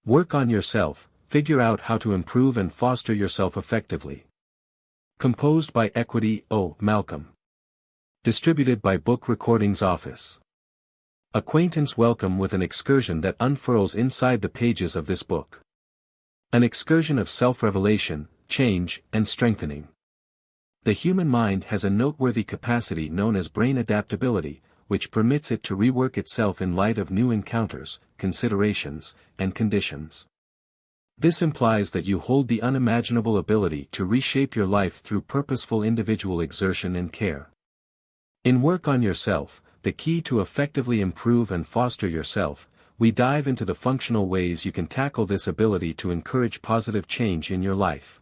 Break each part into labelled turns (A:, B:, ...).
A: Work on yourself, figure out how to improve and foster yourself effectively. Composed by Equity O. Malcolm. Distributed by Book Recordings Office. Acquaintance welcome with an excursion that unfurls inside the pages of this book. An excursion of self-revelation, change, and strengthening. The human mind has a noteworthy capacity known as brain adaptability, which permits it to rework itself in light of new encounters, considerations, and conditions. This implies that you hold the unimaginable ability to reshape your life through purposeful individual exertion and care. In Work on Yourself, the key to effectively improve and foster yourself, we dive into the functional ways you can tackle this ability to encourage positive change in your life.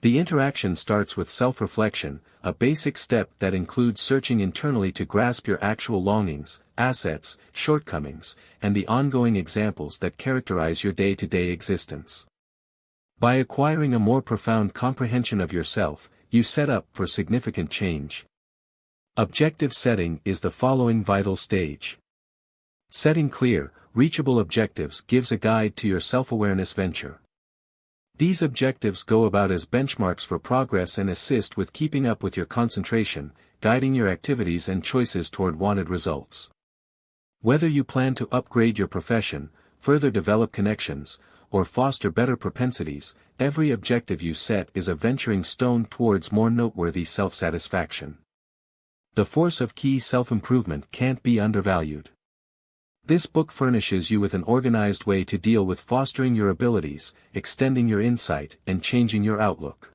A: The interaction starts with self-reflection, a basic step that includes searching internally to grasp your actual longings, assets, shortcomings, and the ongoing examples that characterize your day-to-day existence. By acquiring a more profound comprehension of yourself, you set up for significant change. Objective setting is the following vital stage. Setting clear, reachable objectives gives a guide to your self-awareness venture. These objectives go about as benchmarks for progress and assist with keeping up with your concentration, guiding your activities and choices toward wanted results. Whether you plan to upgrade your profession, further develop connections, or foster better propensities, every objective you set is a venturing stone towards more noteworthy self-satisfaction. The force of key self-improvement can't be undervalued. This book furnishes you with an organized way to deal with fostering your abilities, extending your insight, and changing your outlook.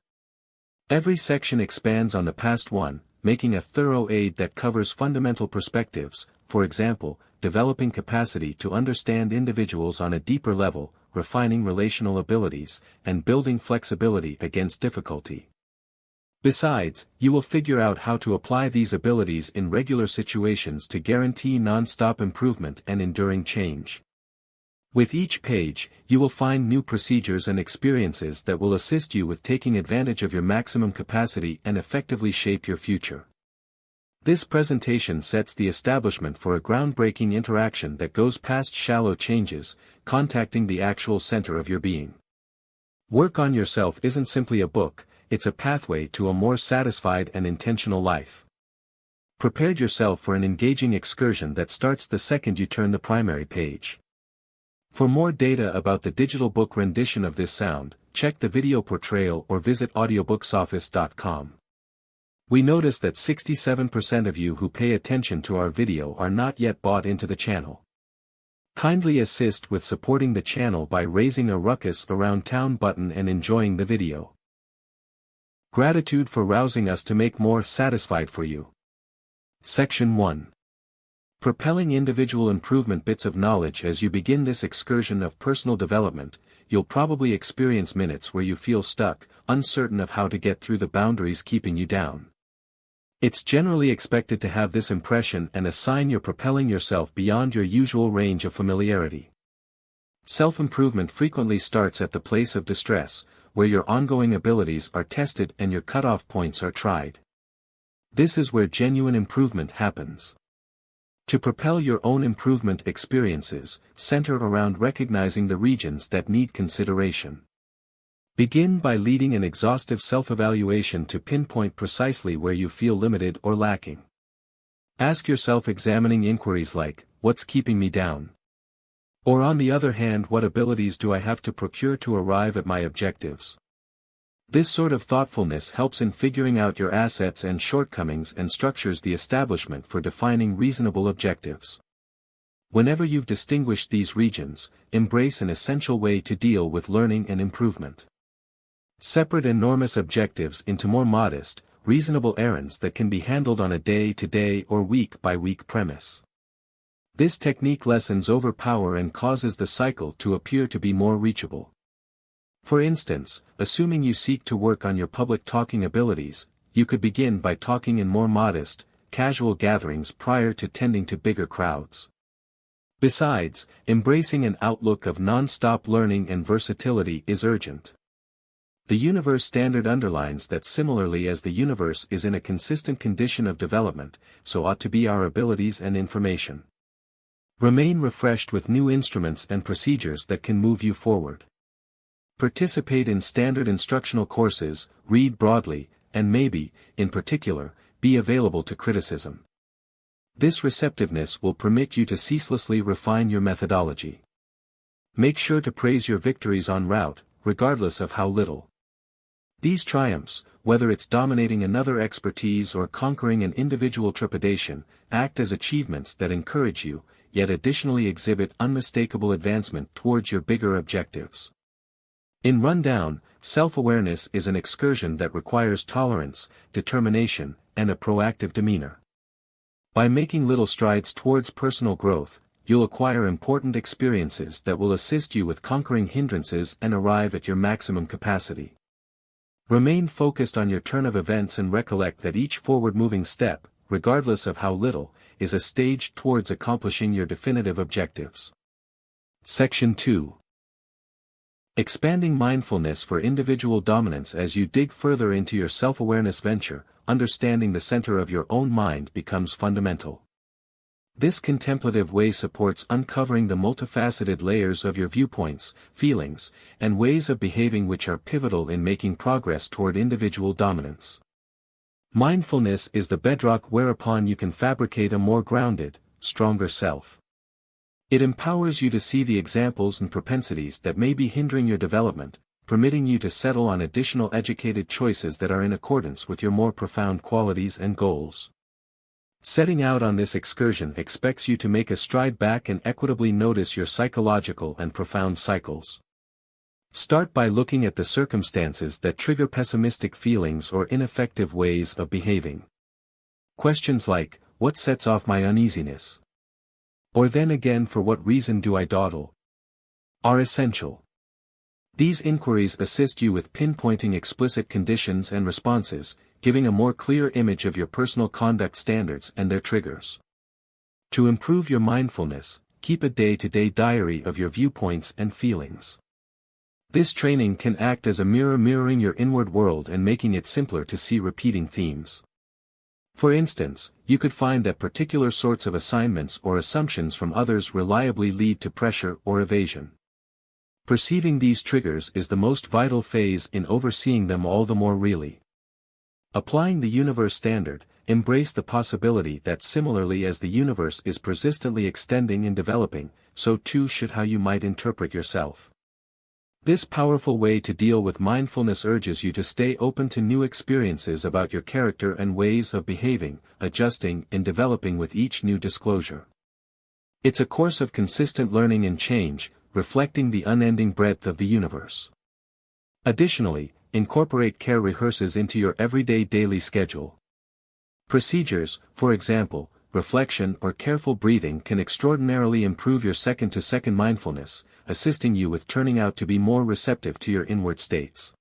A: Every section expands on the past one, making a thorough aid that covers fundamental perspectives, for example, developing capacity to understand individuals on a deeper level, refining relational abilities, and building flexibility against difficulty. Besides, you will figure out how to apply these abilities in regular situations to guarantee non-stop improvement and enduring change. With each page, you will find new procedures and experiences that will assist you with taking advantage of your maximum capacity and effectively shape your future. This presentation sets the establishment for a groundbreaking interaction that goes past shallow changes, contacting the actual center of your being. Work on Yourself isn't simply a book, it's a pathway to a more satisfied and intentional life. Prepare yourself for an engaging excursion that starts the second you turn the primary page. For more data about the digital book rendition of this sound, check the video portrayal or visit audiobooksoffice.com. We notice that 67% of you who pay attention to our video are not yet bought into the channel. Kindly assist with supporting the channel by raising a ruckus around town button and enjoying the video. Gratitude for rousing us to make more satisfied for you. Section 1. Propelling individual improvement. Bits of knowledge. As you begin this excursion of personal development, you'll probably experience minutes where you feel stuck, uncertain of how to get through the boundaries keeping you down. It's generally expected to have this impression and a sign you're propelling yourself beyond your usual range of familiarity. Self-improvement frequently starts at the place of distress, where your ongoing abilities are tested and your cutoff points are tried. This is where genuine improvement happens. To propel your own improvement experiences, center around recognizing the regions that need consideration. Begin by leading an exhaustive self-evaluation to pinpoint precisely where you feel limited or lacking. Ask yourself examining inquiries like, what's keeping me down? Or on the other hand, what abilities do I have to procure to arrive at my objectives? This sort of thoughtfulness helps in figuring out your assets and shortcomings and structures the establishment for defining reasonable objectives. Whenever you've distinguished these regions, embrace an essential way to deal with learning and improvement. Separate enormous objectives into more modest, reasonable errands that can be handled on a day-to-day or week-by-week premise. This technique lessens overpower and causes the cycle to appear to be more reachable. For instance, assuming you seek to work on your public talking abilities, you could begin by talking in more modest, casual gatherings prior to tending to bigger crowds. Besides, embracing an outlook of non-stop learning and versatility is urgent. The universe standard underlines that similarly as the universe is in a consistent condition of development, so ought to be our abilities and information. Remain refreshed with new instruments and procedures that can move you forward. Participate in standard instructional courses, read broadly, and maybe, in particular, be available to criticism. This receptiveness will permit you to ceaselessly refine your methodology. Make sure to praise your victories en route, regardless of how little. These triumphs, whether it's dominating another expertise or conquering an individual trepidation, act as achievements that encourage you, yet additionally exhibit unmistakable advancement towards your bigger objectives. In Rundown, self-awareness is an excursion that requires tolerance, determination, and a proactive demeanor. By making little strides towards personal growth, you'll acquire important experiences that will assist you with conquering hindrances and arrive at your maximum capacity. Remain focused on your turn of events and recollect that each forward-moving step, regardless of how little, is a stage towards accomplishing your definitive objectives. Section 2. Expanding mindfulness for individual dominance. As you dig further into your self-awareness venture, understanding the center of your own mind becomes fundamental. This contemplative way supports uncovering the multifaceted layers of your viewpoints, feelings, and ways of behaving which are pivotal in making progress toward individual dominance. Mindfulness is the bedrock whereupon you can fabricate a more grounded, stronger self. It empowers you to see the examples and propensities that may be hindering your development, permitting you to settle on additional educated choices that are in accordance with your more profound qualities and goals. Setting out on this excursion expects you to make a stride back and equitably notice your psychological and profound cycles. Start by looking at the circumstances that trigger pessimistic feelings or ineffective ways of behaving. Questions like, what sets off my uneasiness? Or then again, for what reason do I dawdle? Are essential. These inquiries assist you with pinpointing explicit conditions and responses, giving a more clear image of your personal conduct standards and their triggers. To improve your mindfulness, keep a day-to-day diary of your viewpoints and feelings. This training can act as a mirror mirroring your inward world and making it simpler to see repeating themes. For instance, you could find that particular sorts of assignments or assumptions from others reliably lead to pressure or evasion. Perceiving these triggers is the most vital phase in overseeing them all the more really. Applying the universe standard, embrace the possibility that similarly as the universe is persistently extending and developing, so too should how you might interpret yourself. This powerful way to deal with mindfulness urges you to stay open to new experiences about your character and ways of behaving, adjusting and developing with each new disclosure. It's a course of consistent learning and change, reflecting the unending breadth of the universe. Additionally, incorporate care rehearsals into your everyday daily schedule. Procedures, for example, reflection or careful breathing can extraordinarily improve your second-to-second mindfulness, assisting you with turning out to be more receptive to your inward states.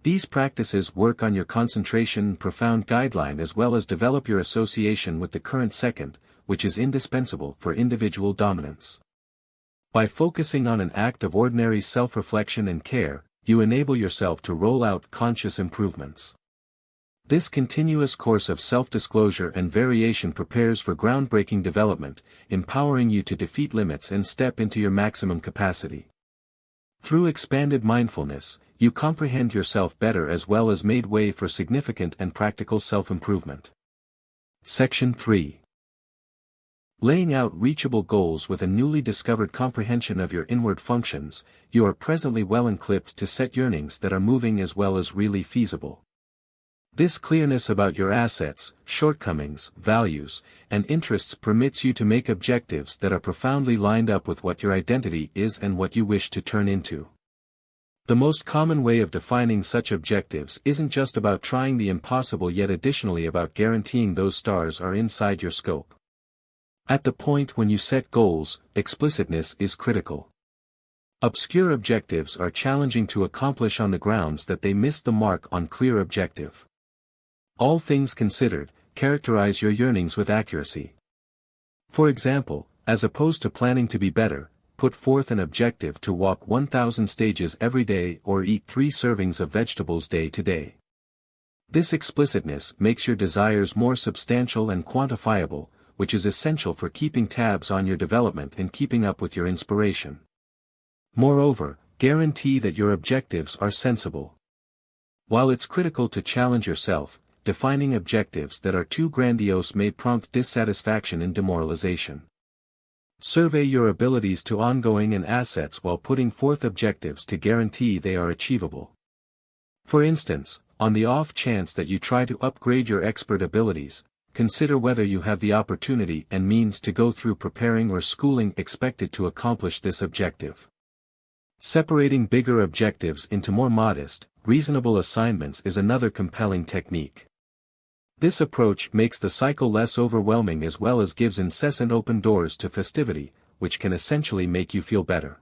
A: These practices work on your concentration and profound guideline as well as develop your association with the current second, which is indispensable for individual dominance. By focusing on an act of ordinary self-reflection and care, you enable yourself to roll out conscious improvements. This continuous course of self-disclosure and variation prepares for groundbreaking development, empowering you to defeat limits and step into your maximum capacity. Through expanded mindfulness, you comprehend yourself better as well as made way for significant and practical self-improvement. Section 3. Laying out reachable goals. With a newly discovered comprehension of your inward functions, you are presently well equipped to set yearnings that are moving as well as really feasible. This clearness about your assets, shortcomings, values, and interests permits you to make objectives that are profoundly lined up with what your identity is and what you wish to turn into. The most common way of defining such objectives isn't just about trying the impossible, yet additionally about guaranteeing those stars are inside your scope. At the point when you set goals, explicitness is critical. Obscure objectives are challenging to accomplish on the grounds that they miss the mark on clear objective. All things considered, characterize your yearnings with accuracy. For example, as opposed to planning to be better, put forth an objective to walk 1,000 stages every day or eat 3 servings of vegetables day to day. This explicitness makes your desires more substantial and quantifiable, which is essential for keeping tabs on your development and keeping up with your inspiration. Moreover, guarantee that your objectives are sensible. While it's critical to challenge yourself, defining objectives that are too grandiose may prompt dissatisfaction and demoralization. Survey your abilities to ongoing and assets while putting forth objectives to guarantee they are achievable. For instance, on the off chance that you try to upgrade your expert abilities, consider whether you have the opportunity and means to go through preparing or schooling expected to accomplish this objective. Separating bigger objectives into more modest, reasonable assignments is another compelling technique. This approach makes the cycle less overwhelming as well as gives incessant open doors to festivity, which can essentially make you feel better.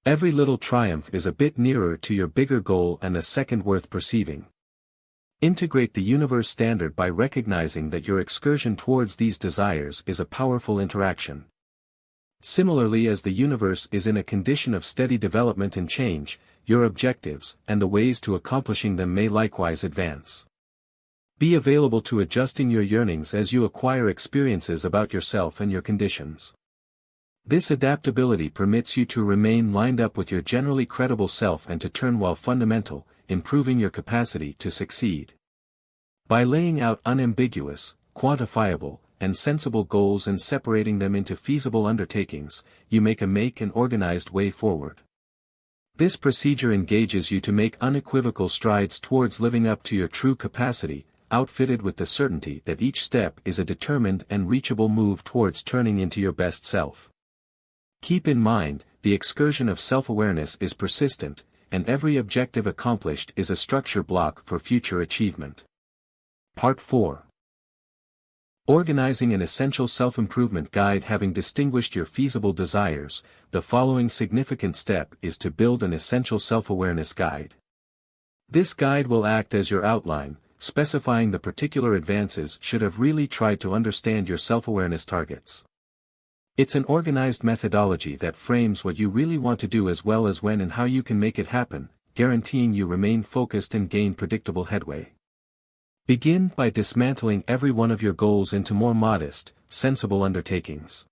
A: Every little triumph is a bit nearer to your bigger goal and a second worth perceiving. Integrate the universe standard by recognizing that your excursion towards these desires is a powerful interaction. Similarly, as the universe is in a condition of steady development and change, your objectives and the ways to accomplishing them may likewise advance. Be available to adjusting your yearnings as you acquire experiences about yourself and your conditions. This adaptability permits you to remain lined up with your generally credible self and to turn while fundamental, improving your capacity to succeed. By laying out unambiguous, quantifiable, and sensible goals and separating them into feasible undertakings, you make an organized way forward. This procedure engages you to make unequivocal strides towards living up to your true capacity, outfitted with the certainty that each step is a determined and reachable move towards turning into your best self. Keep in mind, the excursion of self-awareness is persistent, and every objective accomplished is a structure block for future achievement. Part 4. Organizing an essential self-improvement guide. Having distinguished your feasible desires, the following significant step is to build an essential self-awareness guide. This guide will act as your outline, specifying the particular advances should have really tried to understand your self-awareness targets. It's an organized methodology that frames what you really want to do as well as when and how you can make it happen, guaranteeing you remain focused and gain predictable headway. Begin by dismantling every one of your goals into more modest, sensible undertakings.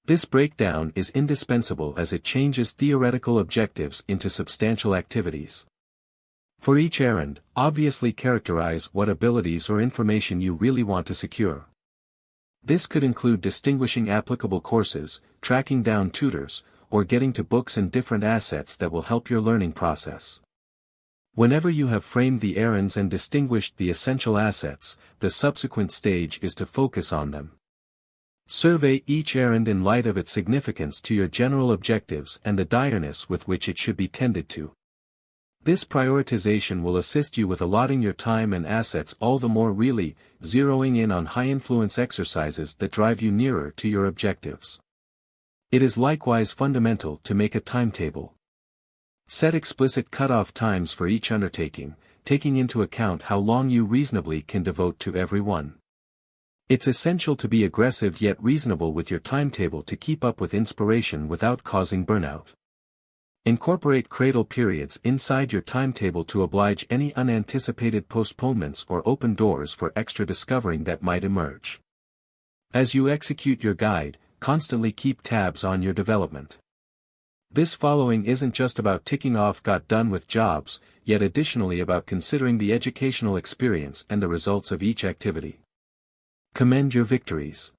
A: This breakdown is indispensable as it changes theoretical objectives into substantial activities. For each errand, obviously characterize what abilities or information you really want to secure. This could include distinguishing applicable courses, tracking down tutors, or getting to books and different assets that will help your learning process. Whenever you have framed the errands and distinguished the essential assets, the subsequent stage is to focus on them. Survey each errand in light of its significance to your general objectives and the direness with which it should be tended to. This prioritization will assist you with allotting your time and assets all the more really, zeroing in on high-influence exercises that drive you nearer to your objectives. It is likewise fundamental to make a timetable. Set explicit cutoff times for each undertaking, taking into account how long you reasonably can devote to every one. It's essential to be aggressive yet reasonable with your timetable to keep up with inspiration without causing burnout. Incorporate cradle periods inside your timetable to oblige any unanticipated postponements or open doors for extra discovering that might emerge. As you execute your guide, constantly keep tabs on your development. This following isn't just about ticking off got done with jobs, yet additionally about considering the educational experience and the results of each activity. Commend your victories.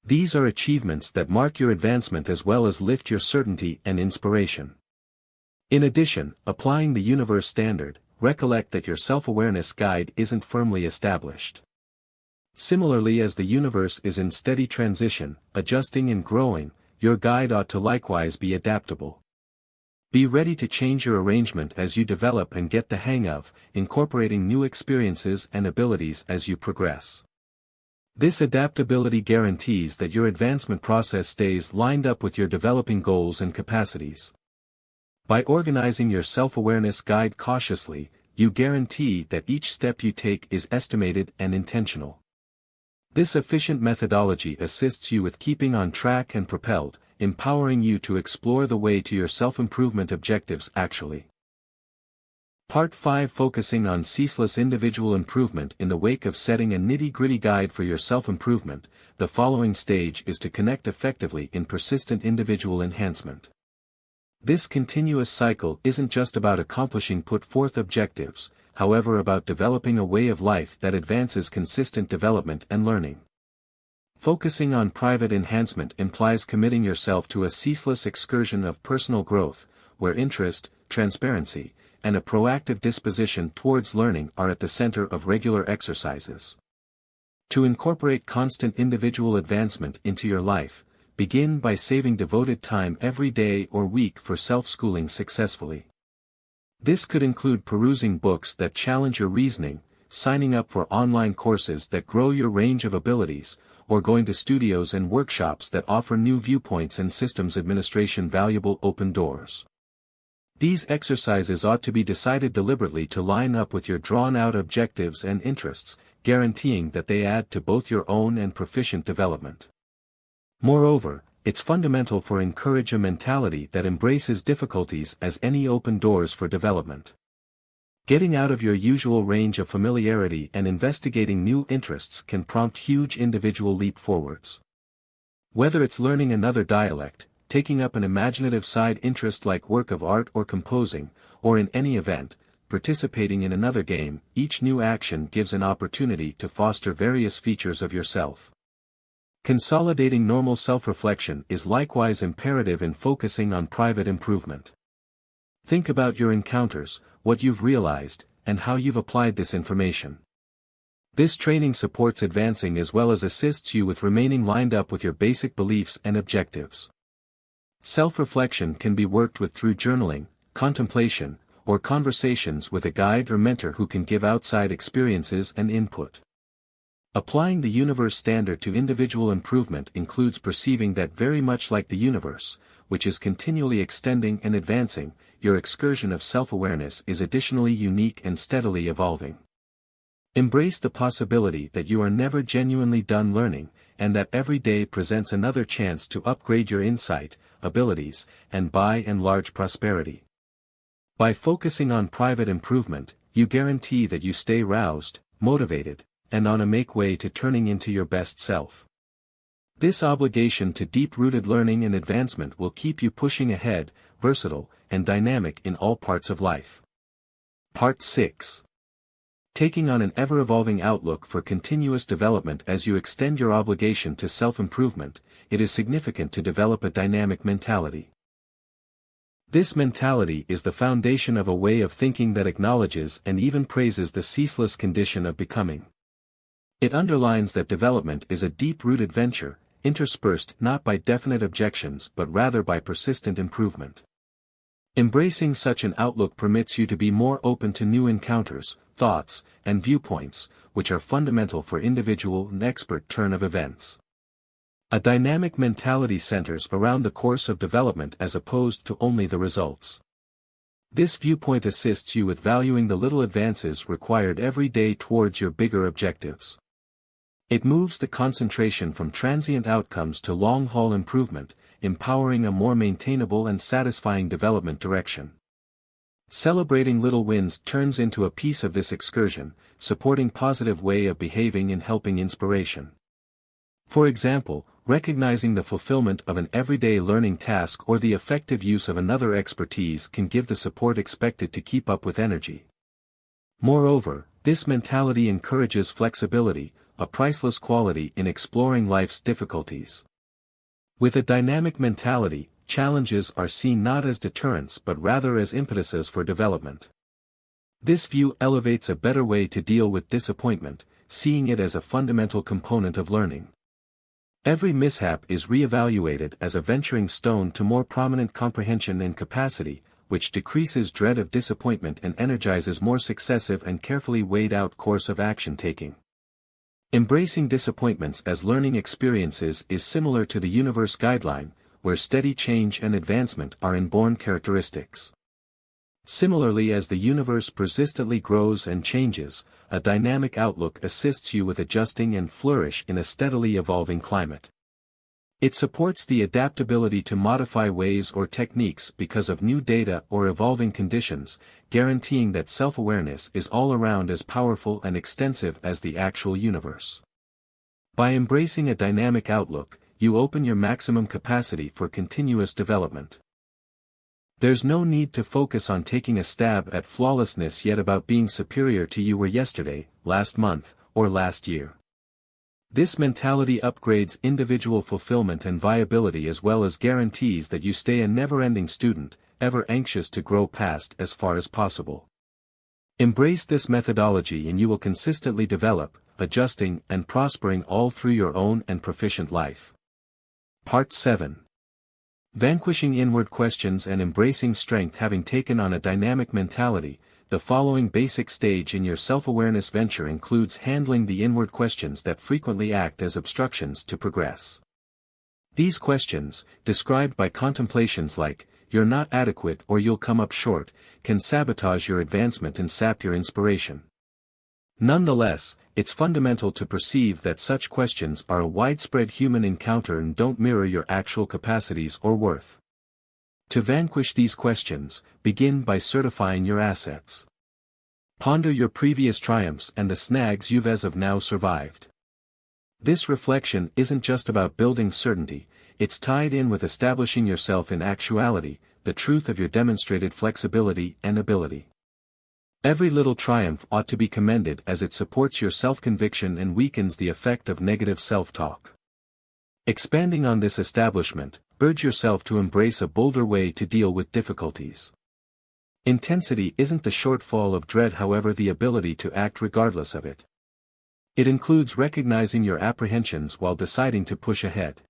A: These are achievements that mark your advancement as well as lift your certainty and inspiration. In addition, applying the universe standard, recollect that your self-awareness guide isn't firmly established. Similarly, as the universe is in steady transition, adjusting and growing, your guide ought to likewise be adaptable. Be ready to change your arrangement as you develop and get the hang of, incorporating new experiences and abilities as you progress. This adaptability guarantees that your advancement process stays lined up with your developing goals and capacities. By organizing your self-awareness guide cautiously, you guarantee that each step you take is estimated and intentional. This efficient methodology assists you with keeping on track and propelled, empowering you to explore the way to your self-improvement objectives actually. Part 5, focusing on ceaseless individual improvement. In the wake of setting a nitty-gritty guide for your self-improvement, the following stage is to connect effectively in persistent individual enhancement. This continuous cycle isn't just about accomplishing put forth objectives, however, about developing a way of life that advances consistent development and learning. Focusing on private enhancement implies committing yourself to a ceaseless excursion of personal growth, where interest, transparency, and a proactive disposition towards learning are at the center of regular exercises. To incorporate constant individual advancement into your life, begin by saving devoted time every day or week for self-schooling successfully. This could include perusing books that challenge your reasoning, signing up for online courses that grow your range of abilities, or going to studios and workshops that offer new viewpoints and systems administration valuable open doors. These exercises ought to be decided deliberately to line up with your drawn-out objectives and interests, guaranteeing that they add to both your own and proficient development. Moreover, it's fundamental to encourage a mentality that embraces difficulties as any open doors for development. Getting out of your usual range of familiarity and investigating new interests can prompt huge individual leap forwards. Whether it's learning another dialect, taking up an imaginative side interest like work of art or composing, or in any event, participating in another game, each new action gives an opportunity to foster various features of yourself. Consolidating normal self-reflection is likewise imperative in focusing on private improvement. Think about your encounters, what you've realized, and how you've applied this information. This training supports advancing as well as assists you with remaining lined up with your basic beliefs and objectives. Self-reflection can be worked with through journaling, contemplation, or conversations with a guide or mentor who can give outside experiences and input. Applying the universe standard to individual improvement includes perceiving that very much like the universe, which is continually extending and advancing, your excursion of self-awareness is additionally unique and steadily evolving. Embrace the possibility that you are never genuinely done learning, and that every day presents another chance to upgrade your insight, abilities, and by and large prosperity. By focusing on private improvement, you guarantee that you stay roused, motivated, and on a make way to turning into your best self. This obligation to deep-rooted learning and advancement will keep you pushing ahead, versatile, and dynamic in all parts of life. Part 6. Taking on an ever-evolving outlook for continuous development. As you extend your obligation to self-improvement, it is significant to develop a dynamic mentality. This mentality is the foundation of a way of thinking that acknowledges and even praises the ceaseless condition of becoming. It underlines that development is a deep-rooted venture, interspersed not by definite objections but rather by persistent improvement. Embracing such an outlook permits you to be more open to new encounters, thoughts, and viewpoints, which are fundamental for individual and expert turn of events. A dynamic mentality centers around the course of development as opposed to only the results. This viewpoint assists you with valuing the little advances required every day towards your bigger objectives. It moves the concentration from transient outcomes to long-haul improvement, empowering a more maintainable and satisfying development direction. Celebrating little wins turns into a piece of this excursion, supporting positive way of behaving and helping inspiration. For example, recognizing the fulfillment of an everyday learning task or the effective use of another expertise can give the support expected to keep up with energy. Moreover, this mentality encourages flexibility, a priceless quality in exploring life's difficulties. With a dynamic mentality, challenges are seen not as deterrents but rather as impetuses for development. This view elevates a better way to deal with disappointment, seeing it as a fundamental component of learning. Every mishap is re-evaluated as a venturing stone to more prominent comprehension and capacity, which decreases dread of disappointment and energizes more successive and carefully weighed-out course of action-taking. Embracing disappointments as learning experiences is similar to the universe guideline, where steady change and advancement are inborn characteristics. Similarly, as the universe persistently grows and changes, a dynamic outlook assists you with adjusting and flourish in a steadily evolving climate. It supports the adaptability to modify ways or techniques because of new data or evolving conditions, guaranteeing that self-awareness is all around as powerful and extensive as the actual universe. By embracing a dynamic outlook, you open your maximum capacity for continuous development. There's no need to focus on taking a stab at flawlessness yet about being superior to you were yesterday, last month, or last year. This mentality upgrades individual fulfillment and viability as well as guarantees that you stay a never-ending student, ever anxious to grow past as far as possible. Embrace this methodology and you will consistently develop, adjusting and prospering all through your own and proficient life. Part 7. Vanquishing inward questions and embracing strength. Having taken on a dynamic mentality, the following basic stage in your self-awareness venture includes handling the inward questions that frequently act as obstructions to progress. These questions, described by contemplations like, "You're not adequate or you'll come up short," can sabotage your advancement and sap your inspiration. Nonetheless, it's fundamental to perceive that such questions are a widespread human encounter and don't mirror your actual capacities or worth. To vanquish these questions, begin by certifying your assets. Ponder your previous triumphs and the snags you've as of now survived. This reflection isn't just about building certainty, it's tied in with establishing yourself in actuality, the truth of your demonstrated flexibility and ability. Every little triumph ought to be commended as it supports your self-conviction and weakens the effect of negative self-talk. Expanding on this establishment, urge yourself to embrace a bolder way to deal with difficulties. Intensity isn't the shortfall of dread, however, the ability to act regardless of it. It includes recognizing your apprehensions while deciding to push ahead.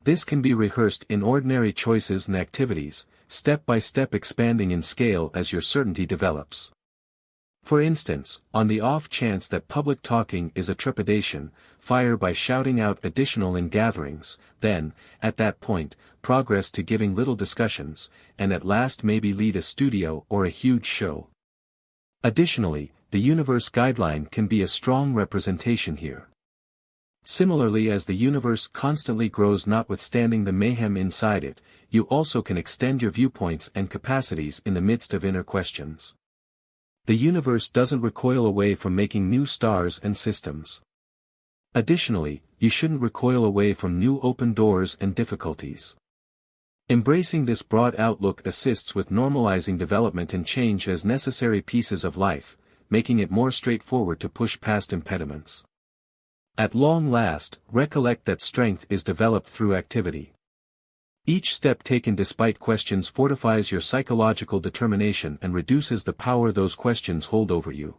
A: This can be rehearsed in ordinary choices and activities, step by step expanding in scale as your certainty develops. For instance, on the off chance that public talking is a trepidation, fire by shouting out additional in gatherings, then, at that point, progress to giving little discussions, and at last maybe lead a studio or a huge show. Additionally, the universe guideline can be a strong representation here. Similarly, as the universe constantly grows notwithstanding the mayhem inside it, you also can extend your viewpoints and capacities in the midst of inner questions. The universe doesn't recoil away from making new stars and systems. Additionally, you shouldn't recoil away from new open doors and difficulties. Embracing this broad outlook assists with normalizing development and change as necessary pieces of life, making it more straightforward to push past impediments. At long last, recollect that strength is developed through activity. Each step taken despite questions fortifies your psychological determination and reduces the power those questions hold over you.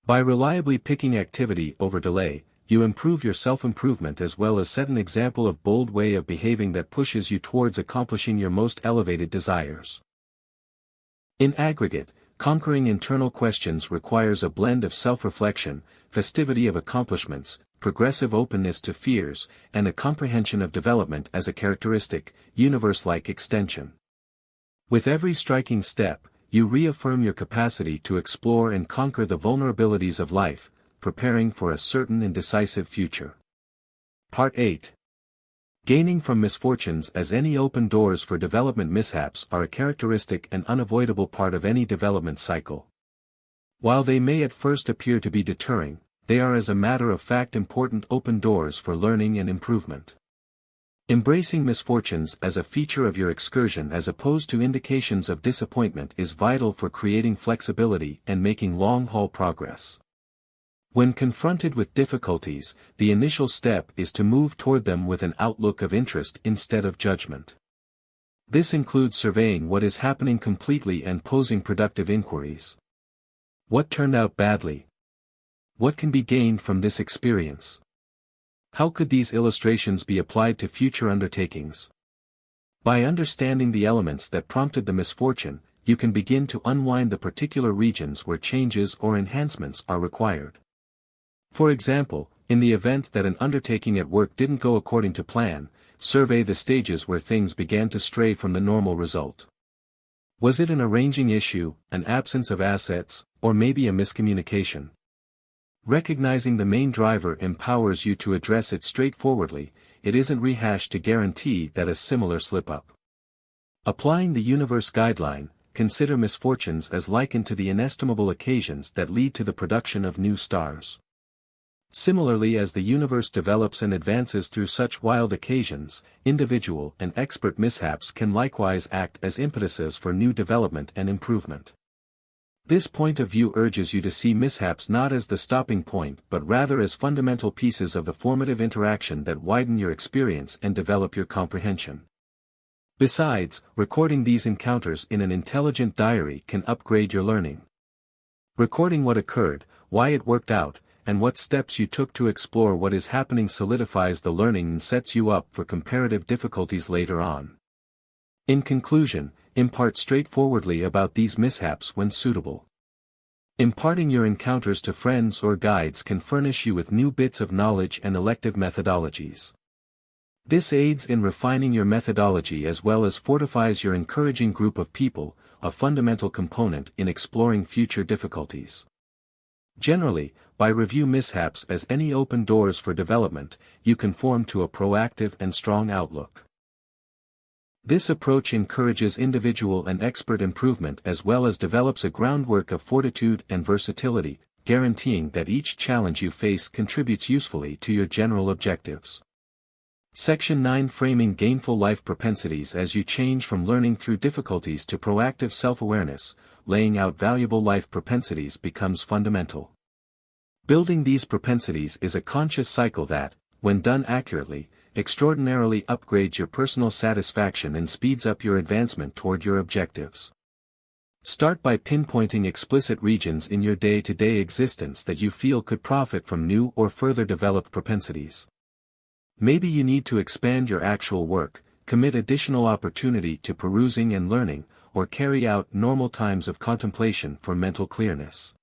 A: By reliably picking activity over delay, you improve your self-improvement as well as set an example of bold way of behaving that pushes you towards accomplishing your most elevated desires. In aggregate, conquering internal questions requires a blend of self-reflection, festivity of accomplishments, progressive openness to fears, and a comprehension of development as a characteristic, universe-like extension. With every striking step, you reaffirm your capacity to explore and conquer the vulnerabilities of life, preparing for a certain and decisive future. Part 8. Gaining from misfortunes. As any open doors for development, mishaps are a characteristic and unavoidable part of any development cycle. While they may at first appear to be deterring, they are as a matter of fact important open doors for learning and improvement. Embracing misfortunes as a feature of your excursion as opposed to indications of disappointment is vital for creating flexibility and making long-haul progress. When confronted with difficulties, the initial step is to move toward them with an outlook of interest instead of judgment. This includes surveying what is happening completely and posing productive inquiries. What turned out badly? What can be gained from this experience? How could these illustrations be applied to future undertakings? By understanding the elements that prompted the misfortune, you can begin to unwind the particular regions where changes or enhancements are required. For example, in the event that an undertaking at work didn't go according to plan, survey the stages where things began to stray from the normal result. Was it an arranging issue, an absence of assets, or maybe a miscommunication? Recognizing the main driver empowers you to address it straightforwardly, it isn't rehashed to guarantee that a similar slip-up. Applying the universe guideline, consider misfortunes as likened to the inestimable occasions that lead to the production of new stars. Similarly, as the universe develops and advances through such wild occasions, individual and expert mishaps can likewise act as impetuses for new development and improvement. This point of view urges you to see mishaps not as the stopping point but rather as fundamental pieces of the formative interaction that widen your experience and develop your comprehension. Besides, recording these encounters in an intelligent diary can upgrade your learning. Recording what occurred, why it worked out, and what steps you took to explore what is happening solidifies the learning and sets you up for comparative difficulties later on. In conclusion, impart straightforwardly about these mishaps when suitable. Imparting your encounters to friends or guides can furnish you with new bits of knowledge and elective methodologies. This aids in refining your methodology as well as fortifies your encouraging group of people, a fundamental component in exploring future difficulties. Generally, by review mishaps as any open doors for development, you conform to a proactive and strong outlook. This approach encourages individual and expert improvement as well as develops a groundwork of fortitude and versatility, guaranteeing that each challenge you face contributes usefully to your general objectives. Section 9, Framing Gainful Life Propensities. As you change from learning through difficulties to proactive self-awareness, laying out valuable life propensities becomes fundamental. Building these propensities is a conscious cycle that, when done accurately, extraordinarily upgrades your personal satisfaction and speeds up your advancement toward your objectives. Start by pinpointing explicit regions in your day-to-day existence that you feel could profit from new or further developed propensities. Maybe you need to expand your actual work, commit additional opportunity to perusing and learning, or carry out normal times of contemplation for mental clearness.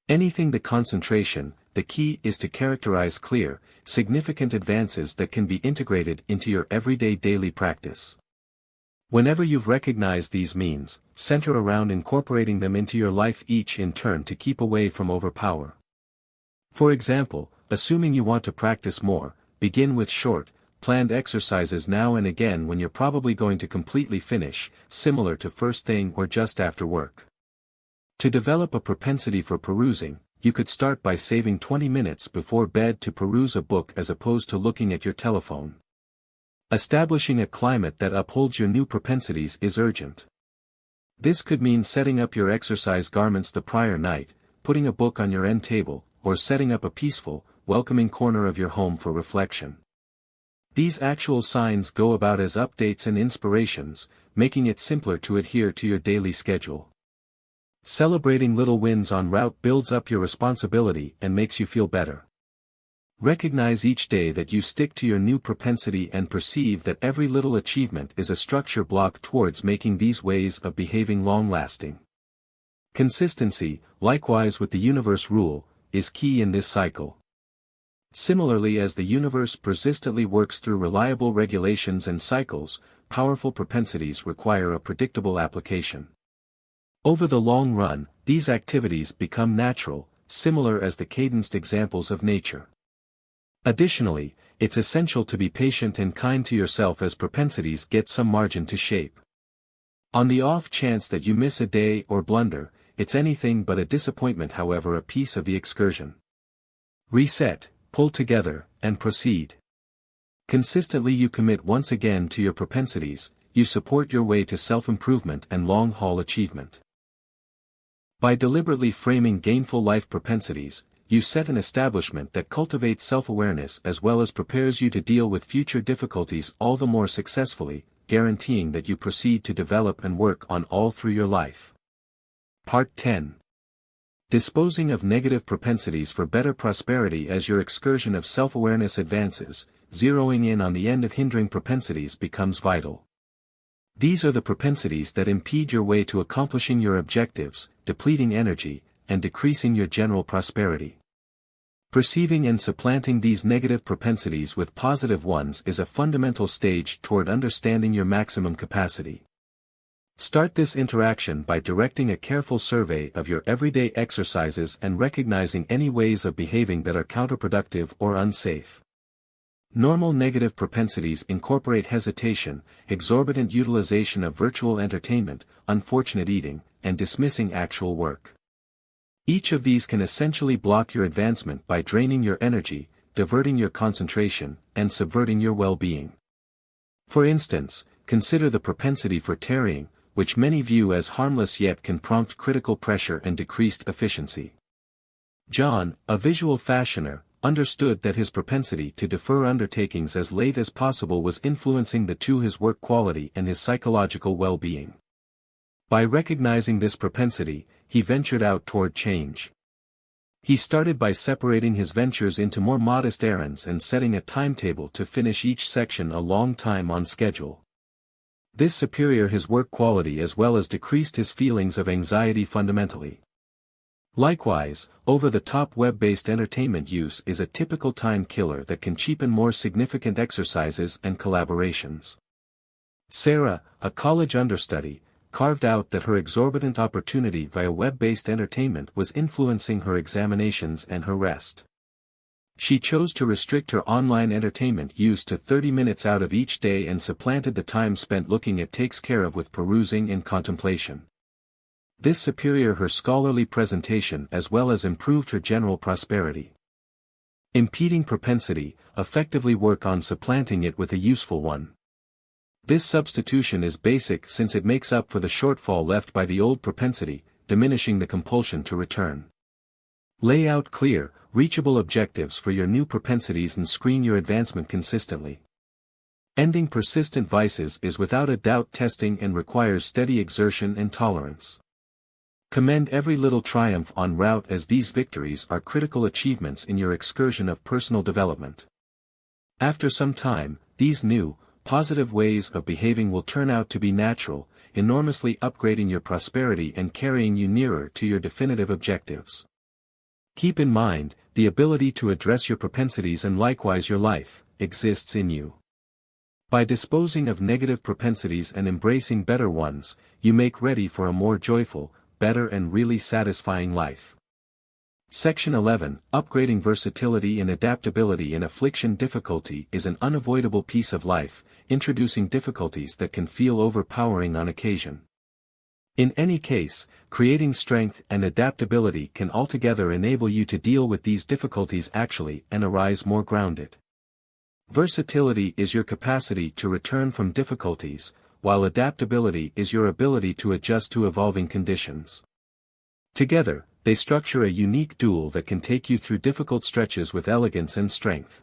A: Anything the concentration, the key is to characterize clear, significant advances that can be integrated into your everyday daily practice. Whenever you've recognized these means, center around incorporating them into your life each in turn to keep away from overpower. For example, assuming you want to practice more, begin with short, planned exercises now and again when you're probably going to completely finish, similar to first thing or just after work. To develop a propensity for perusing, you could start by saving 20 minutes before bed to peruse a book as opposed to looking at your telephone. Establishing a climate that upholds your new propensities is urgent. This could mean setting up your exercise garments the prior night, putting a book on your end table, or setting up a peaceful, welcoming corner of your home for reflection. These actual signs go about as updates and inspirations, making it simpler to adhere to your daily schedule. Celebrating little wins en route builds up your responsibility and makes you feel better. Recognize each day that you stick to your new propensity and perceive that every little achievement is a structure block towards making these ways of behaving long-lasting. Consistency, likewise with the universe rule, is key in this cycle. Similarly, as the universe persistently works through reliable regulations and cycles, powerful propensities require a predictable application. Over the long run, these activities become natural, similar as the cadenced examples of nature. Additionally, it's essential to be patient and kind to yourself as propensities get some margin to shape. On the off chance that you miss a day or blunder, it's anything but a disappointment, however, a piece of the excursion. Reset, pull together, and proceed. Consistently you commit once again to your propensities, you support your way to self-improvement and long-haul achievement. By deliberately framing gainful life propensities, you set an establishment that cultivates self-awareness as well as prepares you to deal with future difficulties all the more successfully, guaranteeing that you proceed to develop and work on all through your life. Part 10. Disposing of negative propensities for better prosperity. As your excursion of self-awareness advances, zeroing in on the end of hindering propensities becomes vital. These are the propensities that impede your way to accomplishing your objectives, depleting energy, and decreasing your general prosperity. Perceiving and supplanting these negative propensities with positive ones is a fundamental stage toward understanding your maximum capacity. Start this interaction by directing a careful survey of your everyday exercises and recognizing any ways of behaving that are counterproductive or unsafe. Normal negative propensities incorporate hesitation, exorbitant utilization of virtual entertainment, unfortunate eating, and dismissing actual work. Each of these can essentially block your advancement by draining your energy, diverting your concentration, and subverting your well-being. For instance, consider the propensity for tarrying, which many view as harmless yet can prompt critical pressure and decreased efficiency. John, a visual fashioner, understood that his propensity to defer undertakings as late as possible was influencing his work quality and his psychological well-being. By recognizing this propensity, he ventured out toward change. He started by separating his ventures into more modest errands and setting a timetable to finish each section a long time on schedule. This superior his work quality as well as decreased his feelings of anxiety fundamentally. Likewise, over-the-top web-based entertainment use is a typical time killer that can cheapen more significant exercises and collaborations. Sarah, a college understudy, carved out that her exorbitant opportunity via web-based entertainment was influencing her examinations and her rest. She chose to restrict her online entertainment use to 30 minutes out of each day and supplanted the time spent looking at takes care of with perusing and contemplation. This superior her scholarly presentation as well as improved her general prosperity. Impeding propensity, effectively work on supplanting it with a useful one. This substitution is basic since it makes up for the shortfall left by the old propensity, diminishing the compulsion to return. Lay out clear, reachable objectives for your new propensities and screen your advancement consistently. Ending persistent vices is without a doubt testing and requires steady exertion and tolerance. Commend every little triumph en route as these victories are critical achievements in your excursion of personal development. After some time, these new, positive ways of behaving will turn out to be natural, enormously upgrading your prosperity and carrying you nearer to your definitive objectives. Keep in mind, the ability to address your propensities and likewise your life, exists in you. By disposing of negative propensities and embracing better ones, you make ready for a more joyful, better and really satisfying life. Section 11, Upgrading versatility and adaptability in affliction. Difficulty is an unavoidable piece of life, introducing difficulties that can feel overpowering on occasion. In any case, creating strength and adaptability can altogether enable you to deal with these difficulties actually and arise more grounded. Versatility is your capacity to return from difficulties, while adaptability is your ability to adjust to evolving conditions. Together, they structure a unique duel that can take you through difficult stretches with elegance and strength.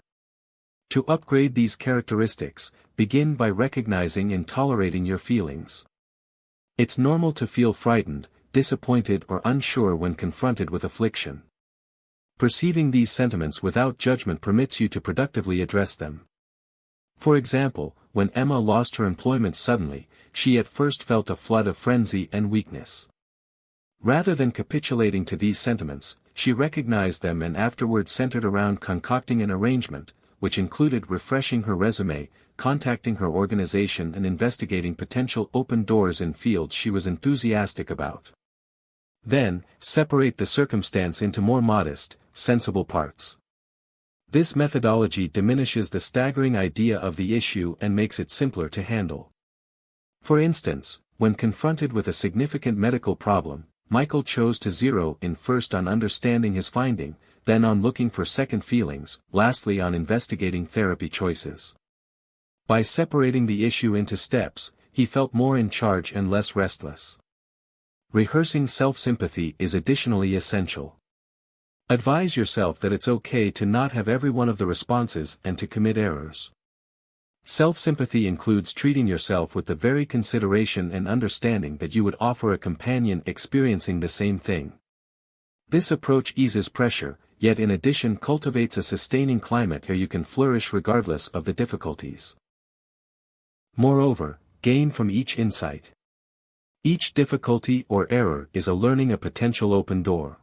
A: To upgrade these characteristics, begin by recognizing and tolerating your feelings. It's normal to feel frightened, disappointed or unsure when confronted with affliction. Perceiving these sentiments without judgment permits you to productively address them. For example, when Emma lost her employment suddenly, she at first felt a flood of frenzy and weakness. Rather than capitulating to these sentiments, she recognized them and afterward centered around concocting an arrangement, which included refreshing her resume, contacting her organization and investigating potential open doors in fields she was enthusiastic about. Then, separate the circumstance into more modest, sensible parts. This methodology diminishes the staggering idea of the issue and makes it simpler to handle. For instance, when confronted with a significant medical problem, Michael chose to zero in first on understanding his finding, then on looking for second feelings, lastly on investigating therapy choices. By separating the issue into steps, he felt more in charge and less restless. Rehearsing self-sympathy is additionally essential. Advise yourself that it's okay to not have every one of the responses and to commit errors. Self-sympathy includes treating yourself with the very consideration and understanding that you would offer a companion experiencing the same thing. This approach eases pressure, yet in addition cultivates a sustaining climate where you can flourish regardless of the difficulties. Moreover, gain from each insight. Each difficulty or error is a learning, a potential open door.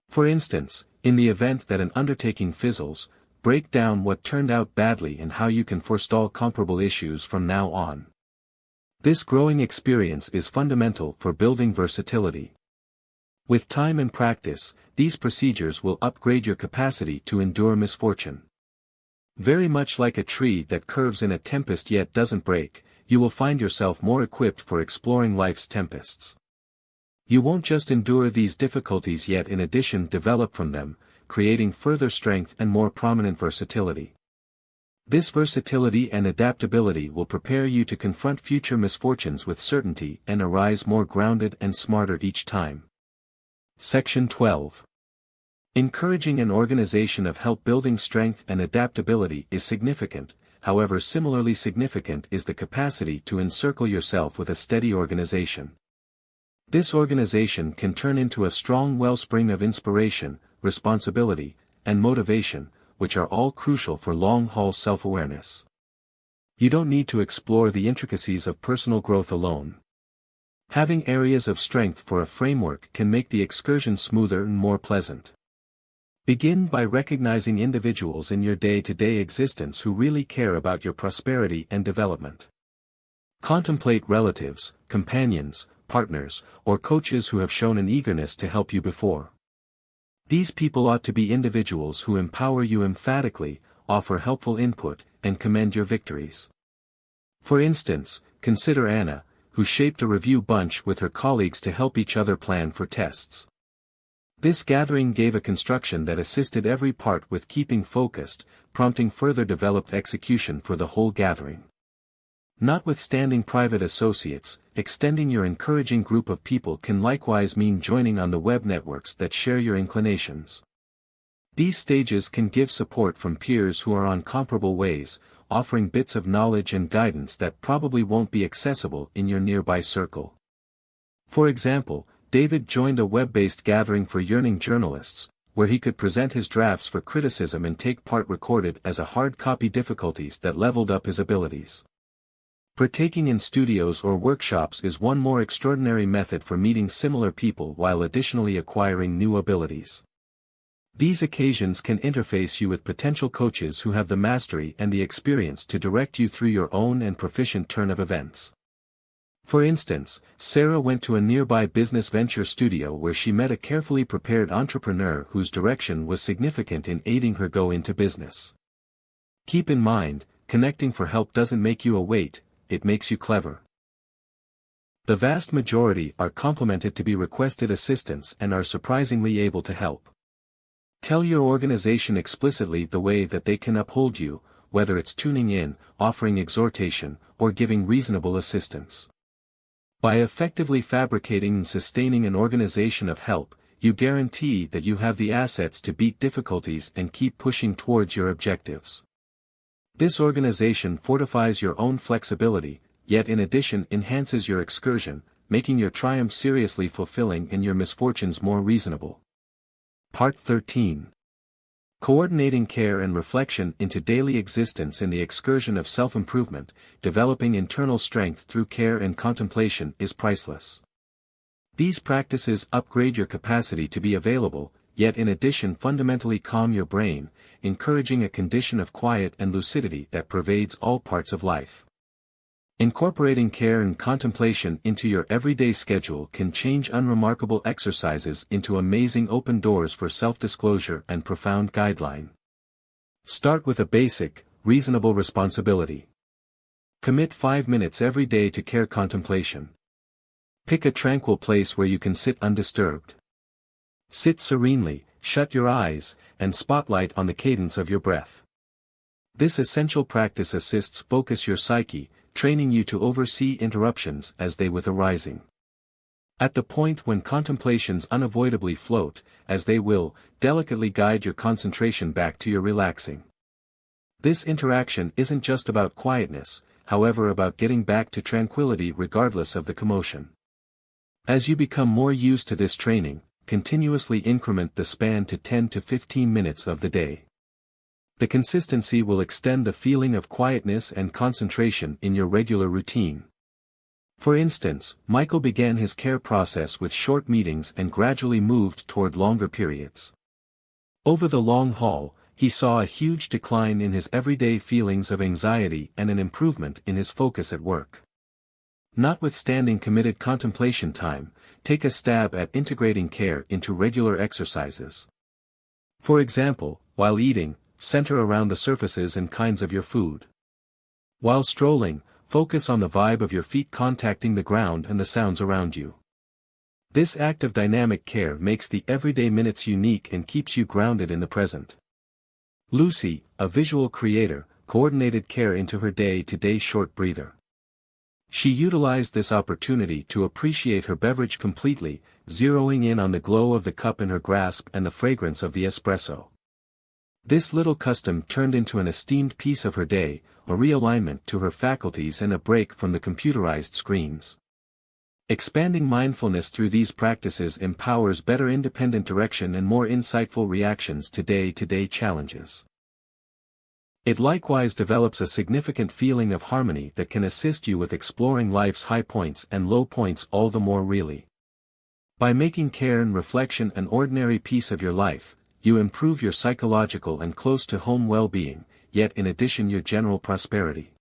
A: For instance, in the event that an undertaking fizzles, break down what turned out badly and how you can forestall comparable issues from now on. This growing experience is fundamental for building versatility. With time and practice, these procedures will upgrade your capacity to endure misfortune. Very much like a tree that curves in a tempest yet doesn't break, you will find yourself more equipped for exploring life's tempests. You won't just endure these difficulties yet in addition develop from them, creating further strength and more prominent versatility. This versatility and adaptability will prepare you to confront future misfortunes with certainty and arise more grounded and smarter each time. Section 12. Encouraging an organization of help building strength and adaptability is significant, however similarly significant is the capacity to encircle yourself with a steady organization. This organization can turn into a strong wellspring of inspiration, responsibility, and motivation, which are all crucial for long-haul self-awareness. You don't need to explore the intricacies of personal growth alone. Having areas of strength for a framework can make the excursion smoother and more pleasant. Begin by recognizing individuals in your day-to-day existence who really care about your prosperity and development. Contemplate relatives, companions, partners, or coaches who have shown an eagerness to help you before. These people ought to be individuals who empower you emphatically, offer helpful input, and commend your victories. For instance, consider Anna, who shaped a review bunch with her colleagues to help each other plan for tests. This gathering gave a construction that assisted every part with keeping focused, prompting further developed execution for the whole gathering. Notwithstanding private associates, extending your encouraging group of people can likewise mean joining on the web networks that share your inclinations. These stages can give support from peers who are on comparable ways, offering bits of knowledge and guidance that probably won't be accessible in your nearby circle. For example, David joined a web-based gathering for yearning journalists, where he could present his drafts for criticism and take part recorded as a hard copy difficulties that leveled up his abilities. Partaking in studios or workshops is one more extraordinary method for meeting similar people while additionally acquiring new abilities. These occasions can interface you with potential coaches who have the mastery and the experience to direct you through your own and proficient turn of events. For instance, Sarah went to a nearby business venture studio where she met a carefully prepared entrepreneur whose direction was significant in aiding her go into business. Keep in mind, connecting for help doesn't make you a weight, it makes you clever. The vast majority are complimented to be requested assistance and are surprisingly able to help. Tell your organization explicitly the way that they can uphold you, whether it's tuning in, offering exhortation, or giving reasonable assistance. By effectively fabricating and sustaining an organization of help, you guarantee that you have the assets to beat difficulties and keep pushing towards your objectives. This organization fortifies your own flexibility, yet in addition enhances your excursion, making your triumph seriously fulfilling and your misfortunes more reasonable. Part 13. Coordinating care and reflection into daily existence in the excursion of self-improvement, developing internal strength through care and contemplation is priceless. These practices upgrade your capacity to be available, yet in addition fundamentally calm your brain, encouraging a condition of quiet and lucidity that pervades all parts of life. Incorporating care and contemplation into your everyday schedule can change unremarkable exercises into amazing open doors for self-disclosure and profound guideline. Start with a basic, reasonable responsibility. Commit 5 minutes every day to care contemplation. Pick a tranquil place where you can sit undisturbed. Sit serenely, shut your eyes, and spotlight on the cadence of your breath. This essential practice assists focus your psyche, training you to oversee interruptions as they with arising. At the point when contemplations unavoidably float, as they will, delicately guide your concentration back to your relaxing. This interaction isn't just about quietness, however about getting back to tranquility regardless of the commotion. As you become more used to this training, continuously increment the span to 10 to 15 minutes of the day. The consistency will extend the feeling of quietness and concentration in your regular routine. For instance, Michael began his care process with short meetings and gradually moved toward longer periods. Over the long haul, he saw a huge decline in his everyday feelings of anxiety and an improvement in his focus at work. Notwithstanding committed contemplation time, take a stab at integrating care into regular exercises. For example, while eating, center around the surfaces and kinds of your food. While strolling, focus on the vibe of your feet contacting the ground and the sounds around you. This act of dynamic care makes the everyday minutes unique and keeps you grounded in the present. Lucy, a visual creator, coordinated care into her day-to-day short breather. She utilized this opportunity to appreciate her beverage completely, zeroing in on the glow of the cup in her grasp and the fragrance of the espresso. This little custom turned into an esteemed piece of her day, a realignment to her faculties and a break from the computerized screens. Expanding mindfulness through these practices empowers better independent direction and more insightful reactions to day-to-day challenges. It likewise develops a significant feeling of harmony that can assist you with exploring life's high points and low points all the more really. By making care and reflection an ordinary piece of your life, you improve your psychological and close-to-home well-being, yet in addition your general prosperity.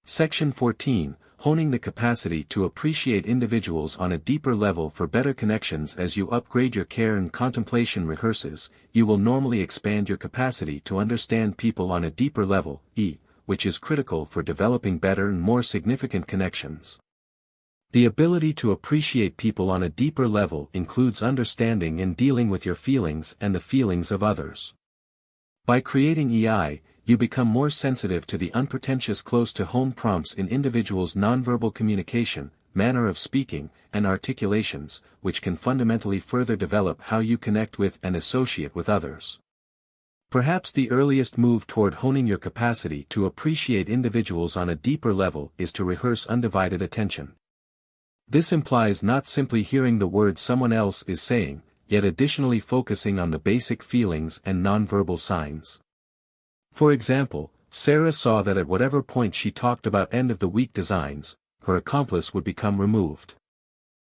A: Section 14. Honing the capacity to appreciate individuals on a deeper level for better connections. As you upgrade your care and contemplation rehearses, you will normally expand your capacity to understand people on a deeper level, which is critical for developing better and more significant connections. The ability to appreciate people on a deeper level includes understanding and dealing with your feelings and the feelings of others. By creating EI, you become more sensitive to the unpretentious close-to-home prompts in individuals' nonverbal communication, manner of speaking, and articulations, which can fundamentally further develop how you connect with and associate with others. Perhaps the earliest move toward honing your capacity to appreciate individuals on a deeper level is to rehearse undivided attention. This implies not simply hearing the words someone else is saying, yet additionally focusing on the basic feelings and nonverbal signs. For example, Sarah saw that at whatever point she talked about end-of-the-week designs, her accomplice would become removed.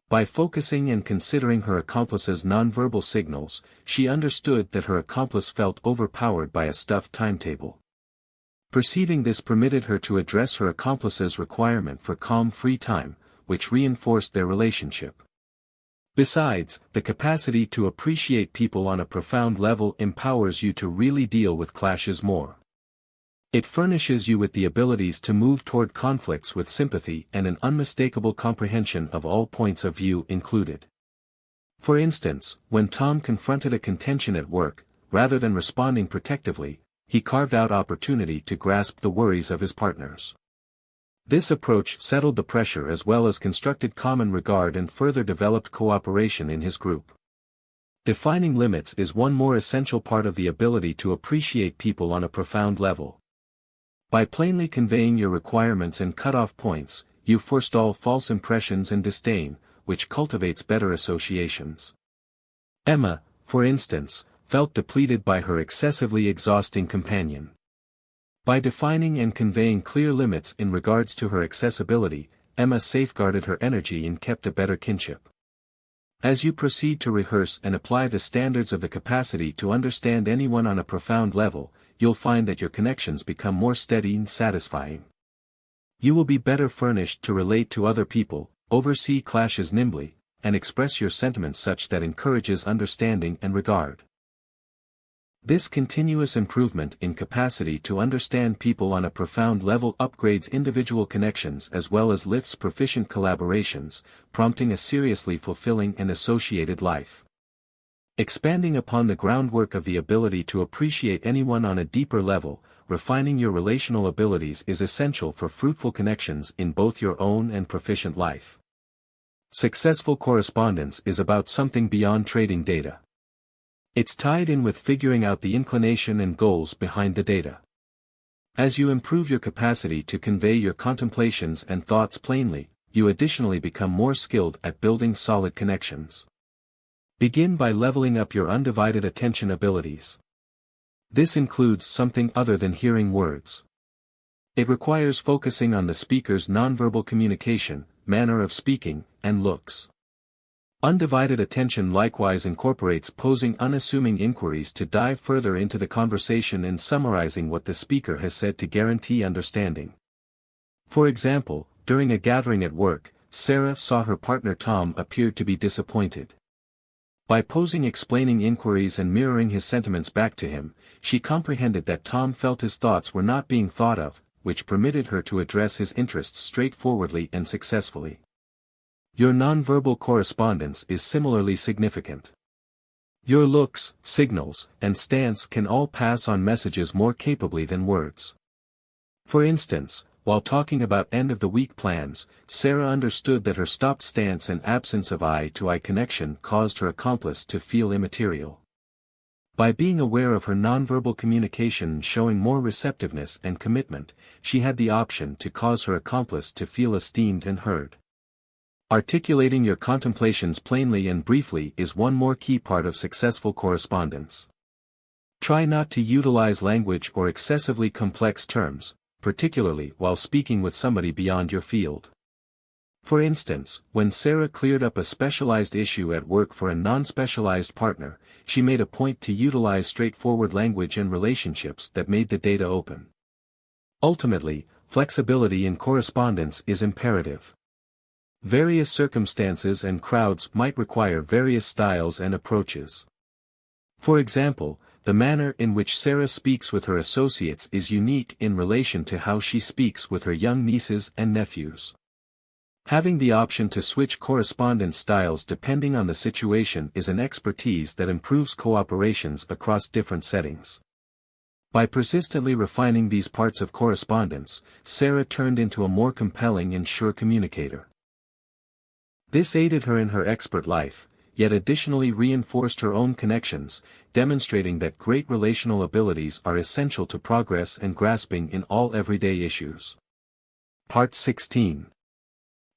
A: By focusing and considering her accomplice's nonverbal signals, she understood that her accomplice felt overpowered by a stuffed timetable. Perceiving this permitted her to address her accomplice's requirement for calm free time, which reinforced their relationship. Besides, the capacity to appreciate people on a profound level empowers you to really deal with clashes more. It furnishes you with the abilities to move toward conflicts with sympathy and an unmistakable comprehension of all points of view included. For instance, when Tom confronted a contention at work, rather than responding protectively, he carved out opportunity to grasp the worries of his partners. This approach settled the pressure as well as constructed common regard and further developed cooperation in his group. Defining limits is one more essential part of the ability to appreciate people on a profound level. By plainly conveying your requirements and cutoff points, you forestall false impressions and disdain, which cultivates better associations. Emma, for instance, felt depleted by her excessively exhausting companion. By defining and conveying clear limits in regards to her accessibility, Emma safeguarded her energy and kept a better kinship. As you proceed to rehearse and apply the standards of the capacity to understand anyone on a profound level, you'll find that your connections become more steady and satisfying. You will be better furnished to relate to other people, oversee clashes nimbly, and express your sentiments such that encourages understanding and regard. This continuous improvement in capacity to understand people on a profound level upgrades individual connections as well as lifts proficient collaborations, prompting a seriously fulfilling and associated life. Expanding upon the groundwork of the ability to appreciate anyone on a deeper level, refining your relational abilities is essential for fruitful connections in both your own and proficient life. Successful correspondence is about something beyond trading data. It's tied in with figuring out the inclination and goals behind the data. As you improve your capacity to convey your contemplations and thoughts plainly, you additionally become more skilled at building solid connections. Begin by leveling up your undivided attention abilities. This includes something other than hearing words. It requires focusing on the speaker's nonverbal communication, manner of speaking, and looks. Undivided attention likewise incorporates posing unassuming inquiries to dive further into the conversation and summarizing what the speaker has said to guarantee understanding. For example, during a gathering at work, Sarah saw her partner Tom appeared to be disappointed. By posing explaining inquiries and mirroring his sentiments back to him, she comprehended that Tom felt his thoughts were not being thought of, which permitted her to address his interests straightforwardly and successfully. Your nonverbal correspondence is similarly significant. Your looks, signals, and stance can all pass on messages more capably than words. For instance, while talking about end-of-the-week plans, Sarah understood that her stopped stance and absence of eye-to-eye connection caused her accomplice to feel immaterial. By being aware of her nonverbal communication and showing more receptiveness and commitment, she had the option to cause her accomplice to feel esteemed and heard. Articulating your contemplations plainly and briefly is one more key part of successful correspondence. Try not to utilize language or excessively complex terms, particularly while speaking with somebody beyond your field. For instance, when Sarah cleared up a specialized issue at work for a non-specialized partner, she made a point to utilize straightforward language and relationships that made the data open. Ultimately, flexibility in correspondence is imperative. Various circumstances and crowds might require various styles and approaches. For example, the manner in which Sarah speaks with her associates is unique in relation to how she speaks with her young nieces and nephews. Having the option to switch correspondence styles depending on the situation is an expertise that improves cooperations across different settings. By persistently refining these parts of correspondence, Sarah turned into a more compelling and sure communicator. This aided her in her expert life, yet additionally reinforced her own connections, demonstrating that great relational abilities are essential to progress and grasping in all everyday issues. Part 16.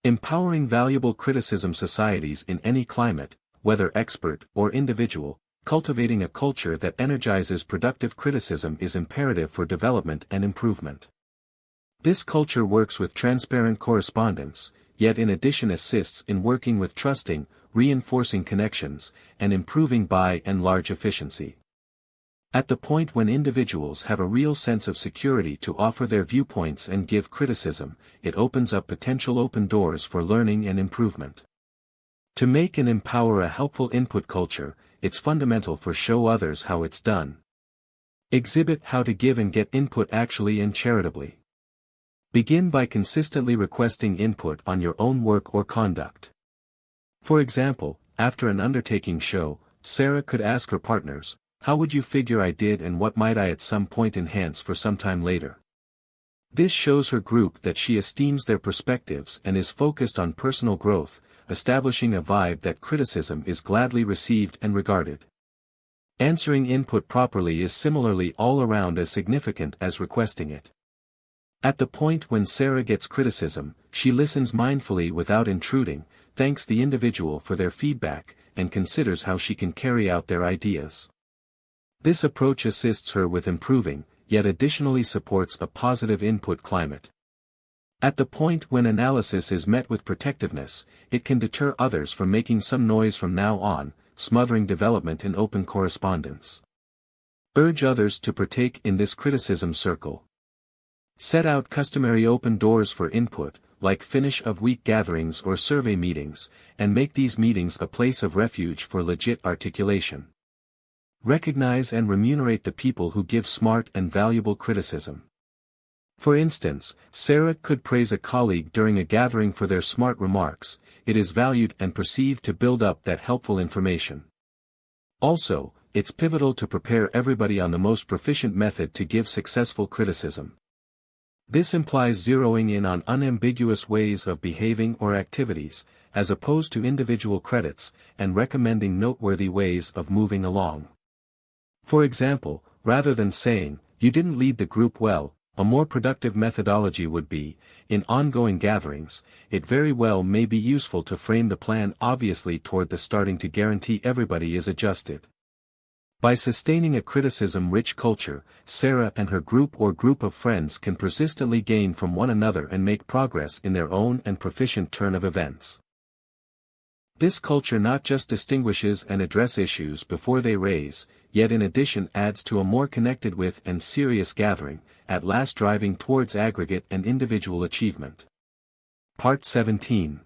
A: Empowering valuable criticism. Societies in any climate, whether expert or individual, cultivating a culture that energizes productive criticism is imperative for development and improvement. This culture works with transparent correspondence, yet in addition assists in working with trusting, reinforcing connections, and improving by and large efficiency. At the point when individuals have a real sense of security to offer their viewpoints and give criticism, it opens up potential open doors for learning and improvement. To make and empower a helpful input culture, it's fundamental for show others how it's done. Exhibit how to give and get input actually and charitably. Begin by consistently requesting input on your own work or conduct. For example, after an undertaking show, Sarah could ask her partners, "How would you figure I did and what might I at some point enhance for some time later?" This shows her group that she esteems their perspectives and is focused on personal growth, establishing a vibe that criticism is gladly received and regarded. Answering input properly is similarly all around as significant as requesting it. At the point when Sarah gets criticism, she listens mindfully without intruding, thanks the individual for their feedback, and considers how she can carry out their ideas. This approach assists her with improving, yet additionally supports a positive input climate. At the point when analysis is met with protectiveness, it can deter others from making some noise from now on, smothering development in open correspondence. Urge others to partake in this criticism circle. Set out customary open doors for input, like finish-of-week gatherings or survey meetings, and make these meetings a place of refuge for legit articulation. Recognize and remunerate the people who give smart and valuable criticism. For instance, Sarah could praise a colleague during a gathering for their smart remarks. It is valued and perceived to build up that helpful information. Also, it's pivotal to prepare everybody on the most proficient method to give successful criticism. This implies zeroing in on unambiguous ways of behaving or activities, as opposed to individual credits, and recommending noteworthy ways of moving along. For example, rather than saying, "You didn't lead the group well," a more productive methodology would be, in ongoing gatherings, it very well may be useful to frame the plan obviously toward the starting to guarantee everybody is adjusted. By sustaining a criticism-rich culture, Sarah and her group or group of friends can persistently gain from one another and make progress in their own and proficient turn of events. This culture not just distinguishes and addresses issues before they raise, yet in addition adds to a more connected with and serious gathering, at last driving towards aggregate and individual achievement. Part 17.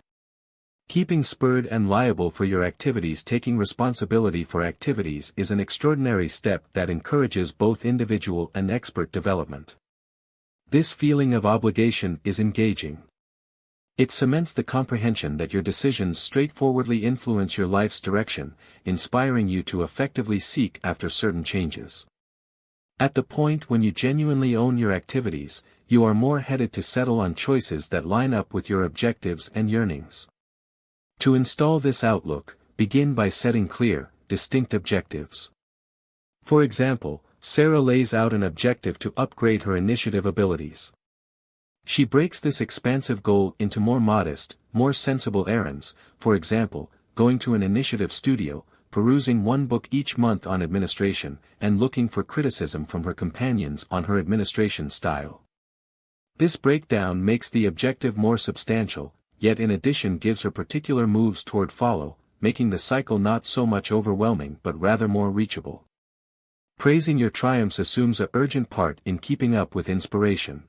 A: Keeping spurred and liable for your activities. Taking responsibility for activities is an extraordinary step that encourages both individual and expert development. This feeling of obligation is engaging. It cements the comprehension that your decisions straightforwardly influence your life's direction, inspiring you to effectively seek after certain changes. At the point when you genuinely own your activities, you are more headed to settle on choices that line up with your objectives and yearnings. To install this outlook, begin by setting clear, distinct objectives. For example, Sarah lays out an objective to upgrade her initiative abilities. She breaks this expansive goal into more modest, more sensible errands, for example, going to an initiative studio, perusing one book each month on administration, and looking for criticism from her companions on her administration style. This breakdown makes the objective more substantial, yet in addition gives her particular moves toward follow, making the cycle not so much overwhelming but rather more reachable. Praising your triumphs assumes an urgent part in keeping up with inspiration.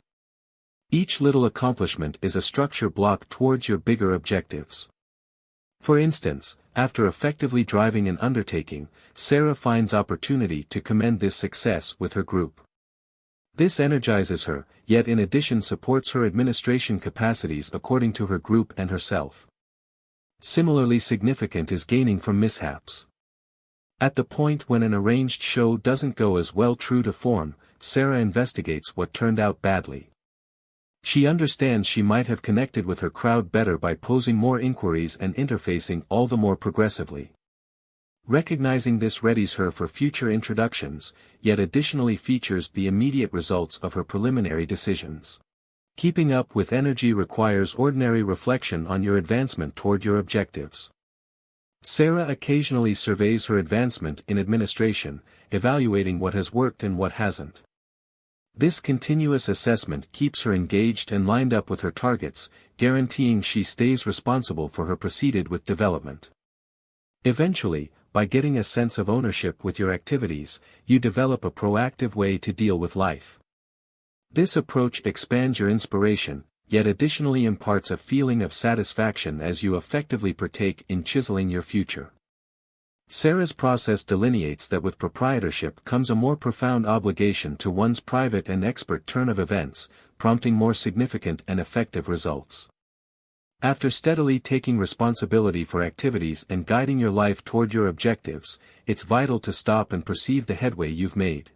A: Each little accomplishment is a structure block towards your bigger objectives. For instance, after effectively driving an undertaking, Sarah finds opportunity to commend this success with her group. This energizes her, yet in addition supports her administration capacities according to her group and herself. Similarly significant is gaining from mishaps. At the point when an arranged show doesn't go as well, true to form, Sarah investigates what turned out badly. She understands she might have connected with her crowd better by posing more inquiries and interfacing all the more progressively. Recognizing this readies her for future introductions, yet additionally features the immediate results of her preliminary decisions. Keeping up with energy requires ordinary reflection on your advancement toward your objectives. Sarah occasionally surveys her advancement in administration, evaluating what has worked and what hasn't. This continuous assessment keeps her engaged and lined up with her targets, guaranteeing she stays responsible for her proceeded with development. Eventually, by getting a sense of ownership with your activities, you develop a proactive way to deal with life. This approach expands your inspiration, yet additionally imparts a feeling of satisfaction as you effectively partake in chiseling your future. Sarah's process delineates that with proprietorship comes a more profound obligation to one's private and expert turn of events, prompting more significant and effective results. After steadily taking responsibility for activities and guiding your life toward your objectives, it's vital to stop and perceive the headway you've made.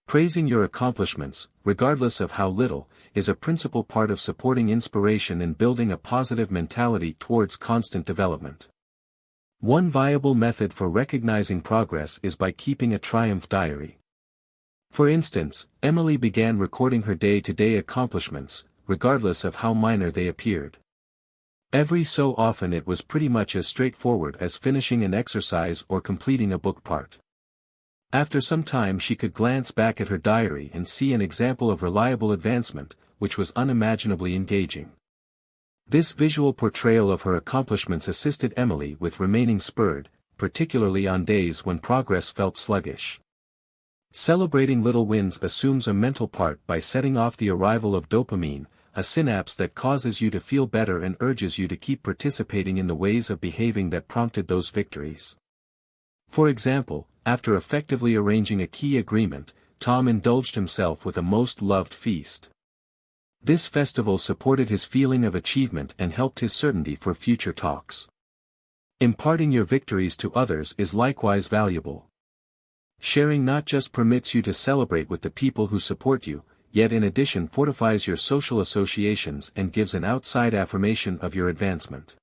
A: Praising your accomplishments, regardless of how little, is a principal part of supporting inspiration and building a positive mentality towards constant development. One viable method for recognizing progress is by keeping a triumph diary. For instance, Emily began recording her day-to-day accomplishments, regardless of how minor they appeared. Every so often it was pretty much as straightforward as finishing an exercise or completing a book part. After some time she could glance back at her diary and see an example of reliable advancement, which was unimaginably engaging. This visual portrayal of her accomplishments assisted Emily with remaining spurred, particularly on days when progress felt sluggish. Celebrating little wins assumes a mental part by setting off the arrival of dopamine, a synapse that causes you to feel better and urges you to keep participating in the ways of behaving that prompted those victories. For example, after effectively arranging a key agreement, Tom indulged himself with a most loved feast. This festival supported his feeling of achievement and helped his certainty for future talks. Imparting your victories to others is likewise valuable. Sharing not just permits you to celebrate with the people who support you, yet in addition fortifies your social associations and gives an outside affirmation of your advancement.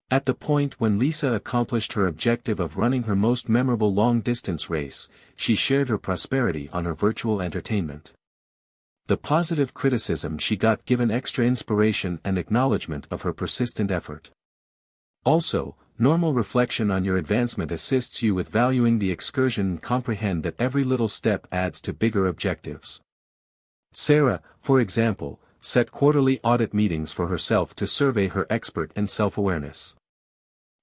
A: At the point when Lisa accomplished her objective of running her most memorable long-distance race, she shared her prosperity on her virtual entertainment. The positive criticism she got given extra inspiration and acknowledgement of her persistent effort. Also, normal reflection on your advancement assists you with valuing the excursion and comprehend that every little step adds to bigger objectives. Sarah, for example, set quarterly audit meetings for herself to survey her expert and self-awareness.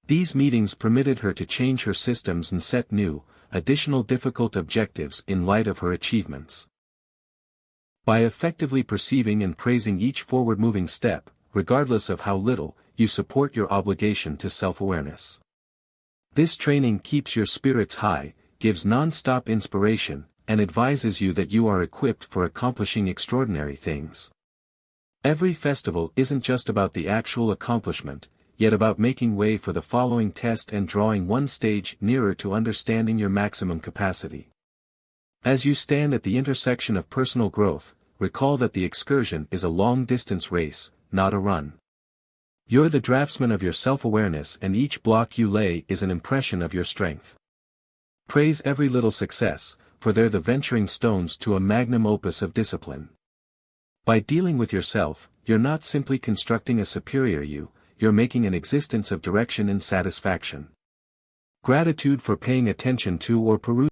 A: These meetings permitted her to change her systems and set new, additional difficult objectives in light of her achievements. By effectively perceiving and praising each forward-moving step, regardless of how little, you support your obligation to self-awareness. This training keeps your spirits high, gives non-stop inspiration, and advises you that you are equipped for accomplishing extraordinary things. Every festival isn't just about the actual accomplishment, yet about making way for the following test and drawing one stage nearer to understanding your maximum capacity. As you stand at the intersection of personal growth, recall that the excursion is a long-distance race, not a run. You're the draftsman of your self-awareness, and each block you lay is an impression of your strength. Praise every little success, for they're the venturing stones to a magnum opus of discipline. By dealing with yourself, you're not simply constructing a superior you, you're making an existence of direction and satisfaction. Gratitude for paying attention to or perusing